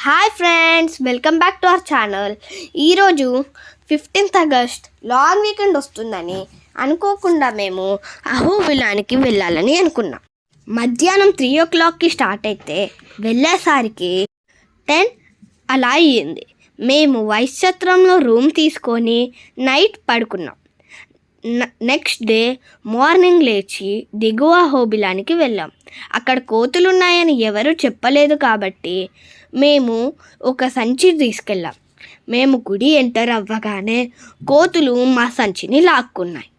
Hi friends, welcome back to our channel. ఈరోజు 15th August long weekend వస్తుందని అనుకోకుండా మేము అహోబిలానికి వెళ్ళాలని అనుకున్నాం. మధ్యాహ్నం 3 o'clockకి స్టార్ట్ అయితే వెళ్ళేసరికి 10 అలా అయ్యింది. మేము వైశ్చత్రంలో రూమ్ తీసుకొని నైట్ పడుకున్నాం. నెక్స్ట్ డే మార్నింగ్ లేచి దిగువ అహోబిలానికి వెళ్ళాం. అక్కడ కోతులు ఉన్నాయని ఎవరు చెప్పలేదు కాబట్టి మేము ఒక సంచి తీసుకెళ్ళాం. మేము గుడి ఎంటర్ అవ్వగానే కోతులు మా సంచిని లాక్కున్నాయి.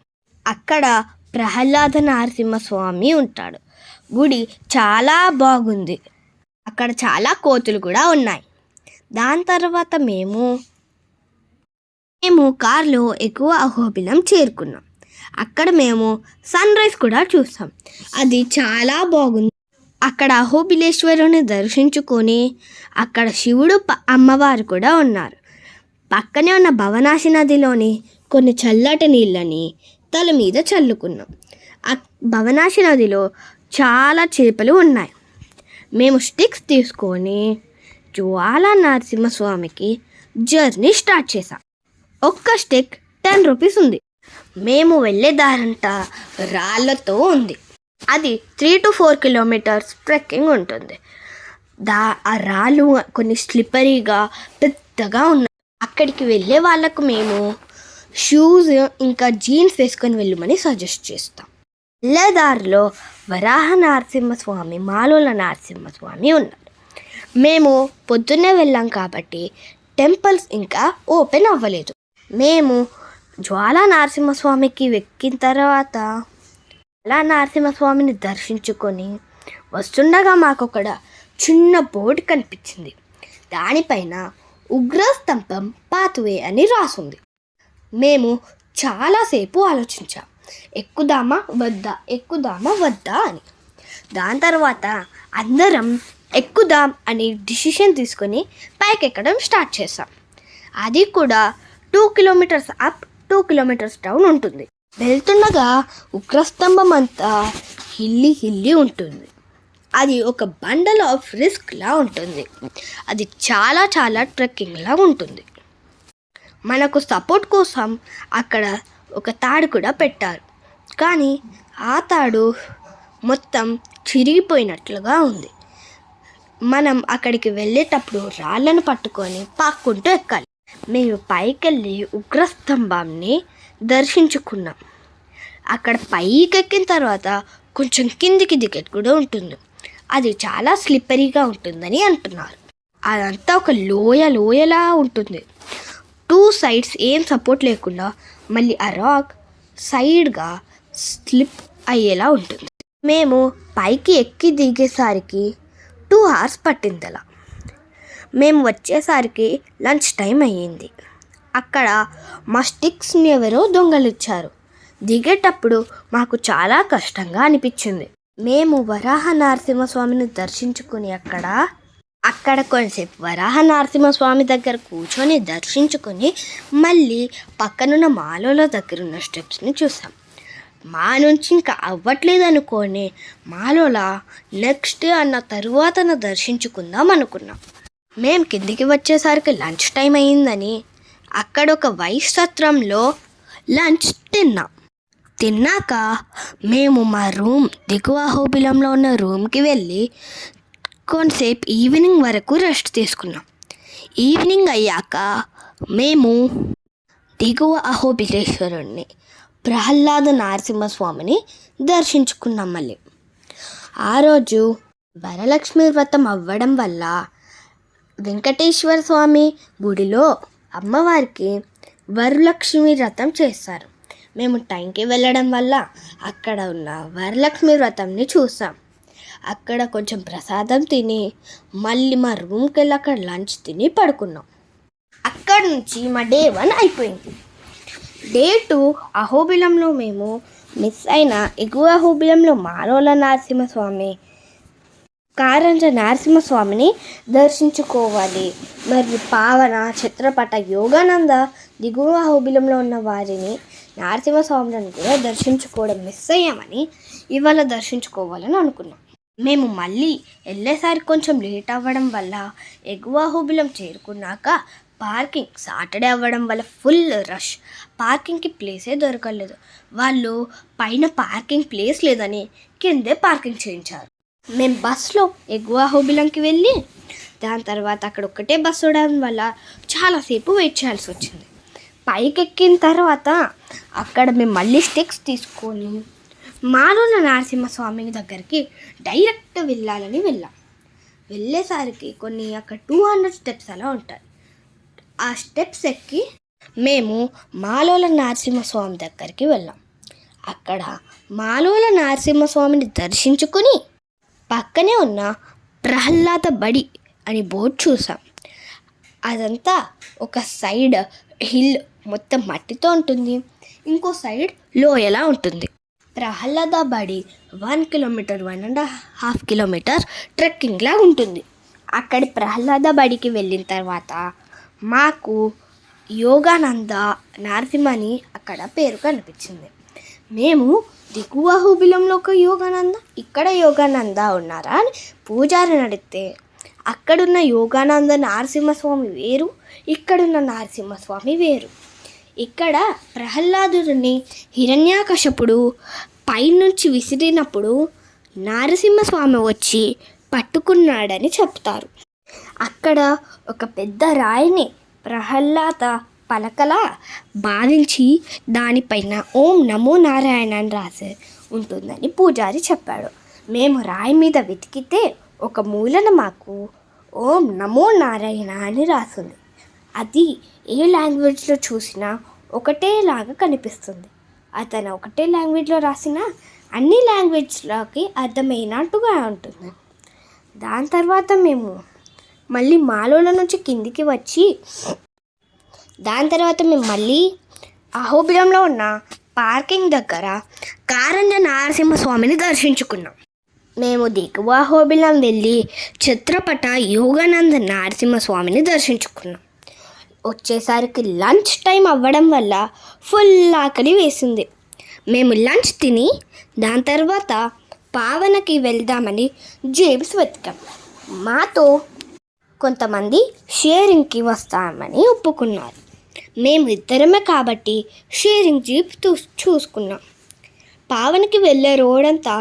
అక్కడ ప్రహ్లాద నరసింహస్వామి ఉంటాడు. గుడి చాలా బాగుంది. అక్కడ చాలా కోతులు కూడా ఉన్నాయి. దాని తర్వాత మేము కార్లో ఎక్కువ అహోబిలం చేరుకున్నాం. అక్కడ మేము సన్ రైజ్ కూడా చూసాం. అది చాలా బాగుంది. అక్కడ అహోబిలేశ్వరుని దర్శించుకొని అక్కడ శివుడు అమ్మవారు కూడా ఉన్నారు. పక్కనే ఉన్న భవనాశి నదిలోని కొన్ని చల్లటి నీళ్ళని తల మీద చల్లుకున్నాం. ఆ భవనాశి నదిలో చాలా చేపలు ఉన్నాయి. మేము స్టిక్స్ తీసుకొని జ్వాలా నరసింహస్వామికి జర్నీ స్టార్ట్ చేసాం. ఒక్క స్టిక్ 10 రూపీస్ ఉంది. మేము వెళ్ళే దారంతా రాళ్ళతో ఉంది. అది 3 to 4 kilometers ట్రెక్కింగ్ ఉంటుంది. ఆ రాళ్ళు కొన్ని స్లిప్పరీగా పెద్దగా ఉన్నాయి. అక్కడికి వెళ్ళే వాళ్ళకు మేము షూస్ ఇంకా జీన్స్ వేసుకొని వెళ్ళమని సజెస్ట్ చేస్తాం. వెళ్ళే దారిలో వరాహ నరసింహస్వామి, మాలోల నరసింహస్వామి ఉన్నారు. మేము పొద్దున్నే వెళ్ళాం కాబట్టి టెంపుల్స్ ఇంకా ఓపెన్ అవ్వలేదు. మేము జ్వాలా నరసింహస్వామికి ఎక్కిన తర్వాత నరసింహస్వామిని దర్శించుకొని వస్తుండగా మాకు ఒక చిన్న బోర్డు కనిపించింది. దానిపైన ఉగ్రస్తంభం పాత్వే అని రాసుంది. మేము చాలాసేపు ఆలోచించాం, ఎక్కుదామా వద్దా అని. దాని తర్వాత అందరం ఎక్కుదాం అని డిసిషన్ తీసుకొని పైకి ఎక్కడం స్టార్ట్ చేసాం. అది కూడా 2 kilometers అప్, 2 kilometers డౌన్ ఉంటుంది. వెళ్తుండగా ఉగ్రస్తంభం అంతా హిల్లి ఉంటుంది. అది ఒక బండల్ ఆఫ్ రిస్క్లా ఉంటుంది. అది చాలా ట్రెక్కింగ్లా ఉంటుంది. మనకు సపోర్ట్ కోసం అక్కడ ఒక తాడు కూడా పెట్టారు. కానీ ఆ తాడు మొత్తం చిరిగిపోయినట్లుగా ఉంది. మనం అక్కడికి వెళ్ళేటప్పుడు రాళ్ళను పట్టుకొని పాక్కుంటూ ఎక్కాలి. మేము పైకెళ్ళి ఉగ్రస్తంభాన్ని దర్శించుకున్నాం. అక్కడ పైకి ఎక్కిన తర్వాత కొంచెం కిందికి దిగేది కూడా ఉంటుంది. అది చాలా స్లిప్పరీగా ఉంటుందని అంటున్నారు. అదంతా ఒక లోయలా ఉంటుంది. 2 sides ఏం సపోర్ట్ లేకుండా మళ్ళీ ఆ రాక్ సైడ్గా స్లిప్ అయ్యేలా ఉంటుంది. మేము పైకి ఎక్కి దిగేసరికి 2 hours పట్టింది. అలా మేము వచ్చేసరికి లంచ్ టైం అయ్యింది. అక్కడ మా స్టిక్స్ని ఎవరో దొంగలిచ్చారు. దిగేటప్పుడు మాకు చాలా కష్టంగా అనిపించింది. మేము వరాహ నరసింహస్వామిని దర్శించుకుని అక్కడ కొంచెంసేపు వరాహ నరసింహస్వామి దగ్గర కూర్చొని దర్శించుకొని మళ్ళీ పక్కనున్న మాలోల దగ్గర ఉన్న స్టెప్స్ని చూసాం. మా నుంచి ఇంకా అవ్వట్లేదు అనుకొని మాలోల నెక్స్ట్ అన్న తరువాత దర్శించుకుందాం అనుకున్నాం. మేము కిందికి వచ్చేసరికి లంచ్ టైం అయ్యిందని అక్కడ ఒక వైశ్చత్రంలో లంచ్ తిన్నాక మేము మా రూమ్ దిగువ అహోబిలంలో ఉన్న రూమ్కి వెళ్ళి కొంతసేపు ఈవినింగ్ వరకు రెస్ట్ తీసుకున్నాం. ఈవినింగ్ అయ్యాక మేము దిగువ అహోబిలేశ్వరుణ్ణి, ప్రహ్లాద నరసింహస్వామిని దర్శించుకున్నాం. మళ్ళీ ఆ రోజు వరలక్ష్మి వ్రతం అవ్వడం వల్ల వెంకటేశ్వర స్వామి గుడిలో అమ్మవారికి వరలక్ష్మి వ్రతం చేస్తారు. మేము టైంకి వెళ్ళడం వల్ల అక్కడ ఉన్న వరలక్ష్మి వ్రతంని చూసాం. అక్కడ కొంచెం ప్రసాదం తిని మళ్ళీ మా రూమ్కి వెళ్ళి అక్కడ లంచ్ తిని పడుకున్నాం. అక్కడ నుంచి మా డే 1 అయిపోయింది. డే 2 అహోబిలంలో మేము మిస్ అయిన ఎగువ అహోబిలంలో మాలోల నరసింహస్వామి, కారంజ నరసింహస్వామిని దర్శించుకోవాలి. మరియు పావన, చిత్రపట, యోగానంద, దిగువ అహోబిలంలో ఉన్న వారిని నరసింహస్వామిని కూడా దర్శించుకోవడం మిస్ అయ్యామని ఇవాళ దర్శించుకోవాలని అనుకున్నాం. మేము మళ్ళీ వెళ్ళేసరికి కొంచెం లేట్ అవ్వడం వల్ల ఎగువ అహోబిలం చేరుకున్నాక పార్కింగ్ సాటర్డే అవ్వడం వల్ల ఫుల్ రష్, పార్కింగ్కి ప్లేసే దొరకలేదు. వాళ్ళు పైన పార్కింగ్ ప్లేస్ లేదని కిందే పార్కింగ్ చేయించారు. మేము బస్లో ఎగువ అహోబిలంకి వెళ్ళి దాని తర్వాత అక్కడ ఒక్కటే బస్సు ఉండడం వల్ల చాలాసేపు వెయిట్ చేయాల్సి వచ్చింది. పైకి ఎక్కిన తర్వాత అక్కడ మేము మళ్ళీ స్టెప్స్ తీసుకొని మాలోల నరసింహస్వామి దగ్గరికి డైరెక్ట్ వెళ్ళాలని వెళ్ళేసరికి కొన్ని అక్కడ 200 స్టెప్స్ అలా ఉంటాయి. ఆ స్టెప్స్ ఎక్కి మేము మాలోల నరసింహస్వామి దగ్గరికి వెళ్ళాం. అక్కడ మాలోల నరసింహస్వామిని దర్శించుకుని పక్కనే ఉన్న ప్రహ్లాద బడి అని బోర్డు చూసాం. అదంతా ఒక సైడ్ హిల్ మొత్తం మట్టితో ఉంటుంది, ఇంకో సైడ్ లోయలా ఉంటుంది. ప్రహ్లాద బడి 1 కిలోమీటర్ 1.5 కిలోమీటర్ ట్రెక్కింగ్లా ఉంటుంది. అక్కడి ప్రహ్లాద బడికి వెళ్ళిన తర్వాత మాకు యోగానంద నరసింహని అక్కడ పేరు కనిపించింది. మేము దిగువ అహోబిలంలో ఒక యోగానంద, ఇక్కడ యోగానంద ఉన్నారా అని పూజారిని అడిగితే అక్కడున్న యోగానంద నరసింహస్వామి వేరు, ఇక్కడున్న నరసింహస్వామి వేరు. ఇక్కడ ప్రహ్లాదుడిని హిరణ్యాకశపుడు పైనుంచి విసిరినప్పుడు నరసింహస్వామి వచ్చి పట్టుకున్నాడని చెప్తారు. అక్కడ ఒక పెద్ద రాయిని ప్రహ్లాద పలకలా భావించి దానిపైన ఓం నమో నారాయణ అని రాసి ఉంటుందని పూజారి చెప్పాడు. మేము రాయి మీద వెతికితే ఒక మూలన మాకు ఓం నమో నారాయణ అని రాసింది. అది ఏ లాంగ్వేజ్లో చూసినా ఒకటేలాగా కనిపిస్తుంది. అతను ఒకటే లాంగ్వేజ్లో రాసిన అన్ని లాంగ్వేజ్లోకి అర్థమైనట్టుగా ఉంటుంది. దాని తర్వాత మేము మళ్ళీ మాలోల నుంచి కిందికి వచ్చి అహోబిలంలో ఉన్న పార్కింగ్ దగ్గర కారంజ నరసింహస్వామిని దర్శించుకున్నాం. మేము దిగువ అహోబిలం వెళ్ళి చిత్రపట యోగానంద నరసింహస్వామిని దర్శించుకున్నాం. వచ్చేసరికి లంచ్ టైం అవ్వడం వల్ల ఫుల్ ఆకలి వేసింది. మేము లంచ్ తిని దాని తర్వాత పావనకి వెళ్దామని జేబ్స్ వెతికాం. మాతో కొంతమంది షేరింగ్కి వస్తామని ఒప్పుకున్నారు. మేము ఇద్దరమే కాబట్టి షేరింగ్ జీప్ చూసుకున్నాం. పావనకి వెళ్ళే రోడ్ అంతా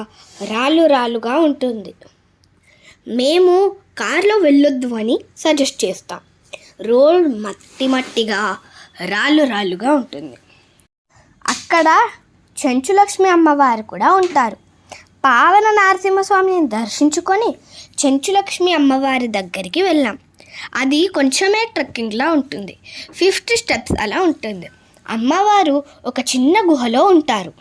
రాళ్ళుగా ఉంటుంది. మేము కార్లో వెళ్ళొద్దు అని సజెస్ట్ చేస్తాం. రోడ్ మట్టిగా రాళ్ళుగా ఉంటుంది. అక్కడ చెంచులక్ష్మి అమ్మవారు కూడా ఉంటారు. పావన నరసింహస్వామిని దర్శించుకొని చెంచులక్ష్మి అమ్మవారి దగ్గరికి వెళ్ళాం. అది కొంచెమే ట్రెక్కింగ్లా ఉంటుంది, 50 స్టెప్స్ అలా ఉంటుంది. అమ్మవారు ఒక చిన్న గుహలో ఉంటారు.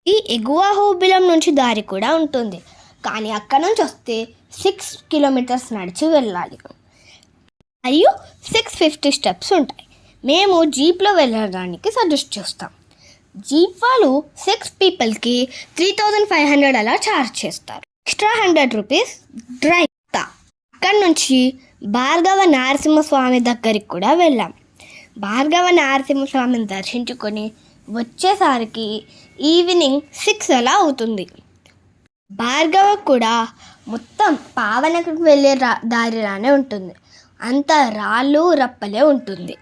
ఈ ఎగువ అహోబిలం నుంచి దారి కూడా ఉంటుంది, కానీ అక్కడ నుంచి వస్తే 6 కిలోమీటర్స్ నడిచి వెళ్ళాలి. మరియు 650 స్టెప్స్ ఉంటాయి. మేము జీప్లో వెళ్ళడానికి సజెస్ట్ చేస్తాం. జీప్ వాళ్ళు 6 పీపుల్కి 3500 అలా ఛార్జ్ చేస్తారు. Extra 100 rupees drive. అక్కడి నుంచి భార్గవ నరసింహస్వామి దగ్గరికి కూడా వెళ్ళాం. భార్గవ నరసింహస్వామిని దర్శించుకొని వచ్చేసరికి ఈవినింగ్ 6 అలా అవుతుంది. భార్గవ కూడా మొత్తం పావనకు వెళ్ళే దారిలానే ఉంటుంది, అంత రాళ్ళు రప్పలే ఉంటుంది.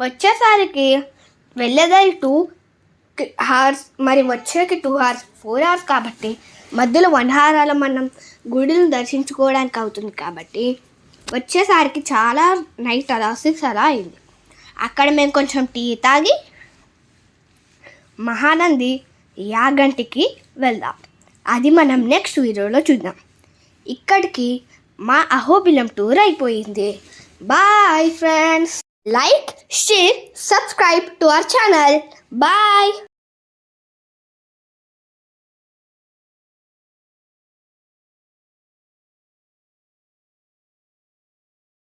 వచ్చేసరికి వెళ్ళేదారి 2 hours, మరి వచ్చేకి 2 hours, 4 hours కాబట్టి మధ్యలో 1 hour అలా మనం గుడిని దర్శించుకోవడానికి అవుతుంది. కాబట్టి వచ్చేసరికి చాలా నైట్ అలా 6 అలా అయింది. అక్కడ మేము కొంచెం టీ తాగి మహానంది యాగంటికి వెళ్దాం. అది మనం నెక్స్ట్ వీడియోలో చూద్దాం. ఇక్కడికి మా అహోబిలం టూర్ అయిపోయింది. Bye friends. Like, share, subscribe to our channel. Bye.